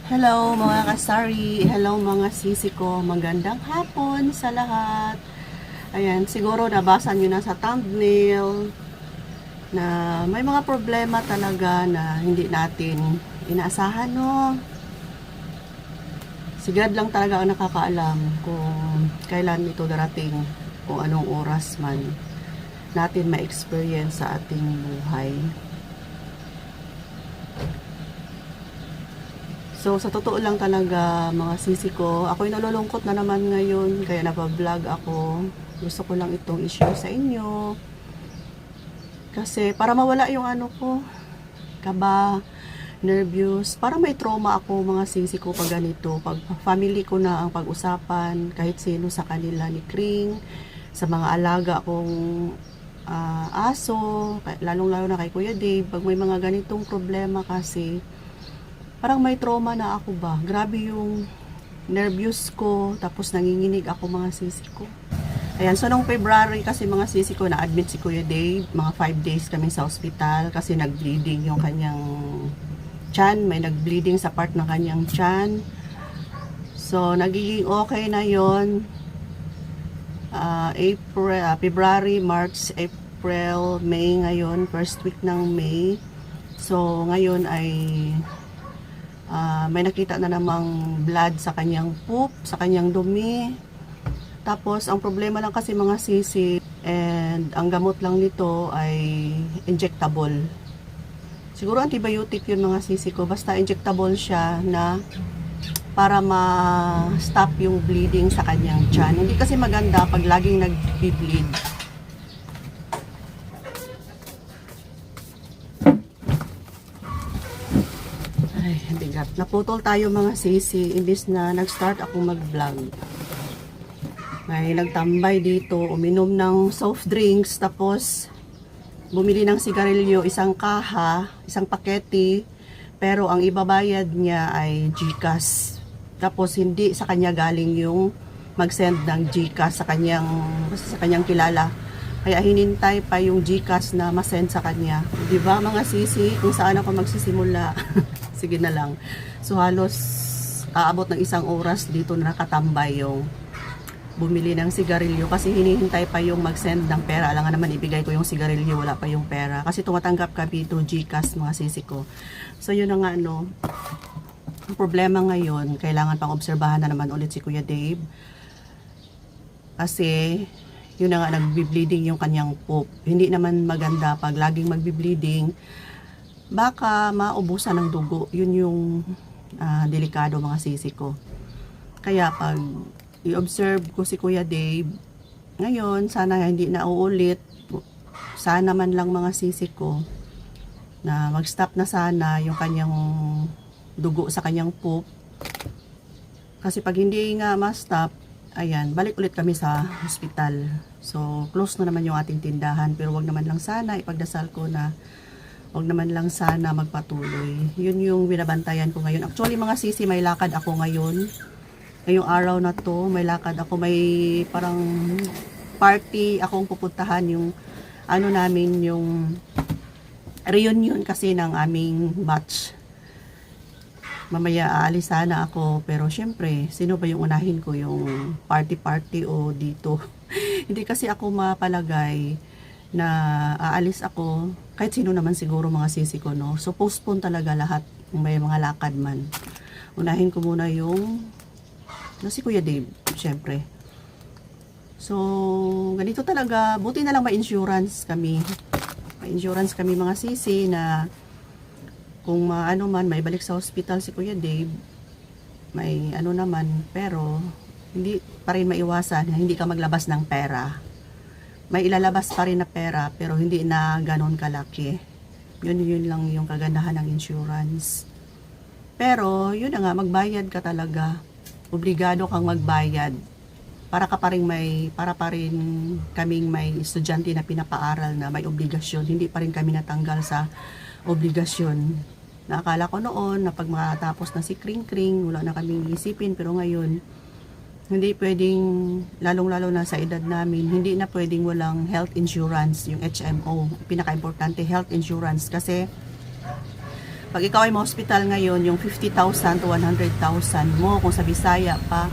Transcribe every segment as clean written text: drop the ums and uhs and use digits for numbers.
Hello mga kasari, hello mga sisi ko, magandang hapon sa lahat. Ayan, siguro nabasa nyo na sa thumbnail na may mga problema talaga na hindi natin inaasahan, no? Si God lang talaga ang nakakaalam kung kailan ito darating, kung anong oras man natin ma-experience sa ating buhay. So, sa totoo lang talaga, mga sisi ko, ako'y nalulungkot na naman ngayon, kaya napablog ako. Gusto ko lang itong i-share sa inyo. Kasi, para mawala yung ano ko, kaba, nervous. Para may trauma ako, mga sisi ko, pag ganito. Pag family ko na ang pag-usapan, kahit sino sa kanila ni Kring, sa mga alaga akong aso, lalong-lalo na kay Kuya Dave, pag may mga ganitong problema kasi, parang may trauma na ako ba. Grabe yung nervous ko, tapos nanginginig ako mga sisi ko. Ayan, so nung February kasi mga sisi ko, na-admit si Kuya Dave, mga 5 days kami sa ospital kasi nag-bleeding yung kanyang tiyan, may nag-bleeding sa part ng kanyang tiyan. So, nagiging okay na yon. February, March, April, May ngayon, first week ng May. So, ngayon ay may nakita na namang blood sa kanyang poop, sa kanyang dumi. Tapos, ang problema lang kasi mga sisi, and ang gamot lang nito ay injectable. Siguro antibiotic yun mga sisi ko, basta injectable siya na para ma-stop yung bleeding sa kanyang tiyan. Hindi kasi maganda pag laging nag-bleed. Ay, bigat. Naputol tayo mga sisi, imbis na nag-start akong mag-vlog. May nagtambay dito, uminom ng soft drinks, tapos bumili ng sigarilyo, isang kaha, isang pakete, pero ang ibabayad niya ay GCash. Tapos hindi sa kanya galing yung mag-send ng GCash sa kanyang kilala. Kaya hinintay pa yung GCash na ma-send sa kanya. 'Di ba mga sisi, kung saan ako magsisimula? Sige na lang. So halos aabot ng 1 oras dito na nakatambay yung bumili ng sigarilyo kasi hinihintay pa yung mag-send ng pera. Alangan naman ibigay ko yung sigarilyo, wala pa yung pera. Kasi tumatanggap kami ito GCash mga sisi ko. So yun na nga no. Ang problema ngayon, kailangan pang obserbahan na naman ulit si Kuya Dave. Kasi yun na nga, nagbi-bleeding yung kanyang poop. Hindi naman maganda pag laging magbi-bleeding. Baka maubusan ng dugo. Yun yung delikado mga sisi ko. Kaya pag i-observe ko si Kuya Dave, ngayon, sana hindi na uulit. Sana man lang mga sisi ko na mag-stop na sana yung kanyang dugo sa kanyang poop. Kasi pag hindi nga ma-stop, ayan, balik ulit kami sa hospital. So, close na naman yung ating tindahan. Pero wag naman lang sana, ipagdasal ko na wag naman lang sana magpatuloy. Yun yung binabantayan ko ngayon. Actually, mga sisi, may lakad ako ngayon. Ngayong araw na to, may lakad ako. May parang party akong pupuntahan. Yung ano namin, yung reunion kasi ng aming batch. Mamaya aalis sana ako, pero syempre, sino ba yung unahin ko, yung party o dito? Hindi kasi ako mapalagay na aalis ako, kahit sino naman siguro mga sisi ko, no? So, postpone talaga lahat kung may mga lakad man. Unahin ko muna yung si Kuya Dave, syempre. So, ganito talaga, buti na lang may insurance kami. May insurance kami mga sisi na kung ano man, may balik sa hospital si Kuya Dave, may ano naman, pero hindi pa rin maiwasan na hindi ka maglabas ng pera. May ilalabas pa rin na pera, pero hindi na ganon kalaki. Yun lang yung kagandahan ng insurance. Pero, yun na nga, magbayad ka talaga. Obligado kang magbayad. Para pa rin kaming may estudyante na pinapaaral na may obligasyon. Hindi pa rin kami natanggal sa obligasyon. Nakakala ko noon na pag makatapos na si Kring Kring, wala na kaming isipin, pero ngayon, hindi pwedeng, lalong-lalo na sa edad namin, hindi na pwedeng walang health insurance, yung HMO. Pinaka-importante, health insurance. Kasi Pag ikaw ay ma-hospital ngayon, yung 50,000 to 100,000 mo, kung sa Bisaya pa,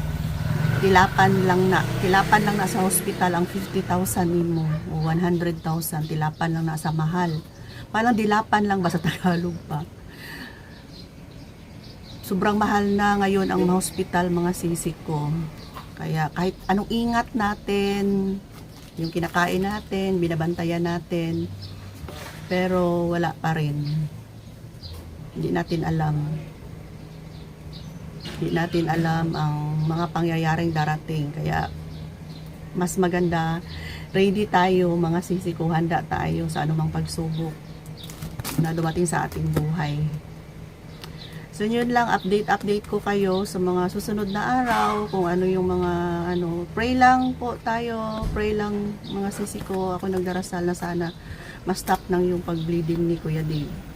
tilapan lang na sa hospital ang 50,000 mo o 100,000, tilapan lang na sa mahal. Parang dilapan lang ba sa Tagalog pa? Sobrang mahal na ngayon ang hospital, mga sisi ko. Kaya kahit anong ingat natin, yung kinakain natin, binabantayan natin, pero wala pa rin. Hindi natin alam ang mga pangyayaring darating. Kaya mas maganda, ready tayo mga sisi ko, handa tayo sa anumang pagsubok na dumating sa ating buhay. So yun lang, update ko kayo sa mga susunod na araw, kung ano yung mga pray lang po tayo, pray lang mga sisi ko. Ako nagdarasal na sana ma-stop nang yung pag-bleeding ni Kuya Dave.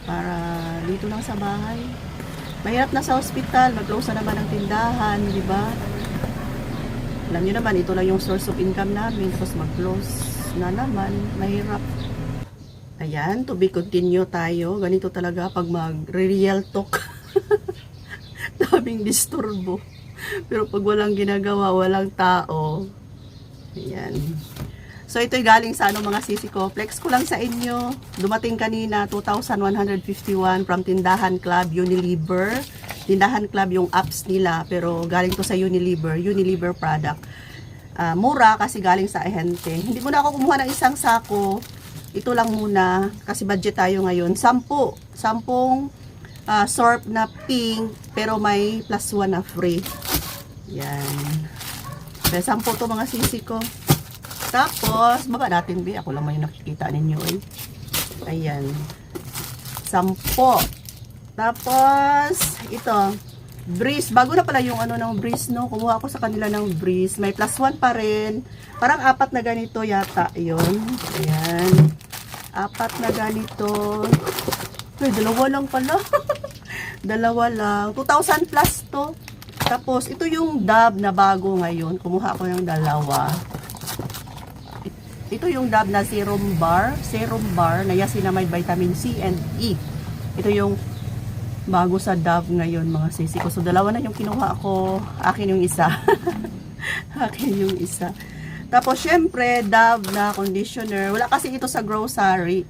Para dito lang sa bahay. Mahirap na sa hospital, mag-close na naman ang tindahan, di ba? Alam niyo naman, ito lang yung source of income namin, tapos mag-close na naman, mahirap. Ayan, to be continue tayo. Ganito talaga pag mag-real talk. Daming disturbo. Pero pag walang ginagawa, walang tao. Ayan. So ito'y galing sa mga sisi ko. Flex ko lang sa inyo. Dumating kanina, 2,151 from Tindahan Club, Unilever. Tindahan Club yung apps nila, pero galing to sa Unilever product. Mura kasi galing sa ahente. Hindi mo na ako kumuha ng isang sako. Ito lang muna, kasi budget tayo ngayon. 10 sorb na pink, pero may plus 1 na free. Yan. Kaya 10 to mga sisi ko. Tapos, baba natin, be. Ako lang may nakikita ninyo, eh. Ayan. 10. Tapos, ito. Breeze. Bago na pala yung ng breeze, no? Kumuha ako sa kanila ng breeze. May plus 1 pa rin. Parang 4 na ganito yata. Yun. Ayan. 4 na ganito. Ay, 2 lang pala. 2 lang. 2,000 plus to. Tapos, ito yung Dove na bago ngayon. Kumuha ako ng 2. Ito yung Dove na serum bar na yasin na may vitamin C and E. Ito yung bago sa Dove ngayon, mga sisi ko. So, 2 na yung kinuha ko. Akin yung isa. Akin yung isa. Tapos, syempre, Dove na conditioner. Wala kasi ito sa grocery.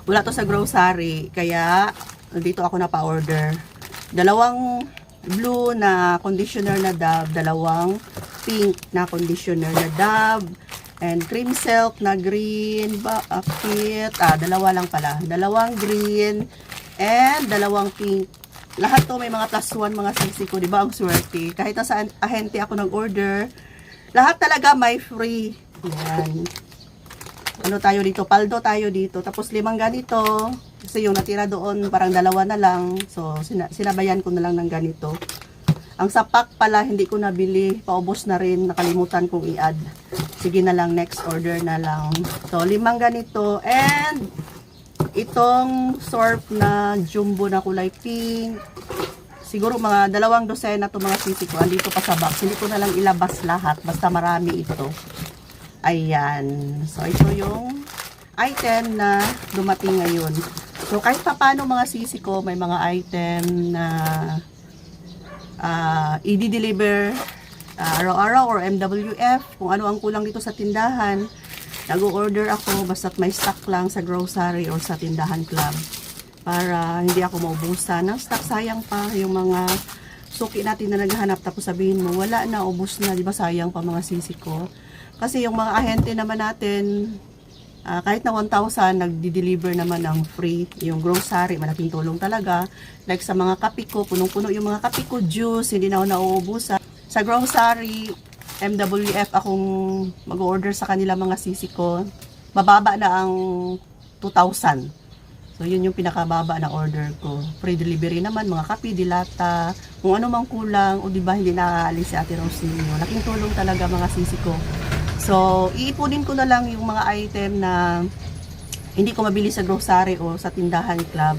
Wala to sa grocery. Kaya, dito ako na pa-order. 2 blue na conditioner na Dove. 2 pink na conditioner na Dove. And cream silk na green. Bakit? 2 lang pala. 2 green. And 2 pink. Lahat to may mga plus 1 mga sisi ko. Diba ang swerte? Kahit nasa ahente ako nag-order, lahat talaga may free. Yan. Ano tayo dito? Paldo tayo dito. Tapos 5 ganito. Kasi yung natira doon, parang 2 na lang. So, sinabayan ko na lang ng ganito. Ang sapak pala, hindi ko nabili. Paubos na rin. Nakalimutan kong i-add. Sige na lang, next order na lang. So, 5 ganito. And, itong sorb na jumbo na kulay pink. Siguro mga 2 dosena to mga sisi ko. Andito pa sa box. Hindi ko na lang ilabas lahat. Basta marami ito. Ayan. So, ito yung item na dumating ngayon. So, kahit pa paano mga sisi ko, may mga item na i-deliver araw-araw or MWF. Kung ano ang kulang dito sa tindahan. Nag-order ako. Basta't may stock lang sa grocery or sa Tindahan Club. Para hindi ako maubusan ng stock. Sayang pa yung mga suki natin na naghahanap, tapos sabihin mo wala na, ubos na, di ba? Sayang pa mga sisi ko. Kasi yung mga ahente naman natin, kahit na 1,000, nagdi-deliver naman ng free. Yung grocery, malaking tulong talaga. Like sa mga kape ko, punong-puno yung mga kape ko, juice, hindi na ako nauubusan. Sa grocery, MWF akong mag-order sa kanila mga sisi ko, mababa na ang 2,000. So, yun yung pinakababa na order ko. Free delivery naman, mga kape, dilata, kung ano mang kulang, o diba hindi naaalis si Ate Rose ninyo. Laking tulong talaga mga sisi ko. So, iipunin ko na lang yung mga item na hindi ko mabili sa grocery o sa Tindahan Club.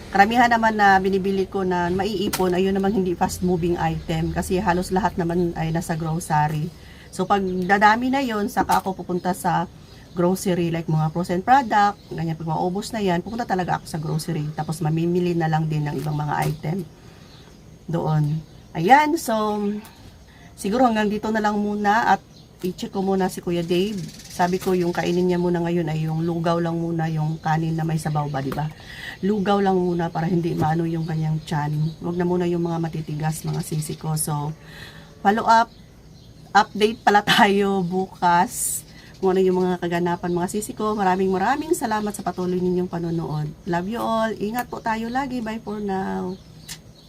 Karamihan naman na binibili ko na maiipon, ayun naman hindi fast moving item kasi halos lahat naman ay nasa grocery. So, pag dadami na yon, saka ako pupunta sa grocery, like mga frozen product, ganyan, pag maubos na yan, pupunta talaga ako sa grocery. Tapos mamimili na lang din ng ibang mga item doon. Ayan, so, siguro hanggang dito na lang muna at i-check ko muna si Kuya Dave. Sabi ko yung kainin niya muna ngayon ay yung lugaw lang muna, yung kanin na may sabaw ba, di ba? Lugaw lang muna para hindi maano yung kanyang tiyan. Huwag na muna yung mga matitigas, mga sisi ko. So, follow up, update pala tayo bukas kung ano yung mga kaganapan, mga sisi ko. Maraming salamat sa patuloy ninyong panonood. Love you all. Ingat po tayo lagi. Bye for now.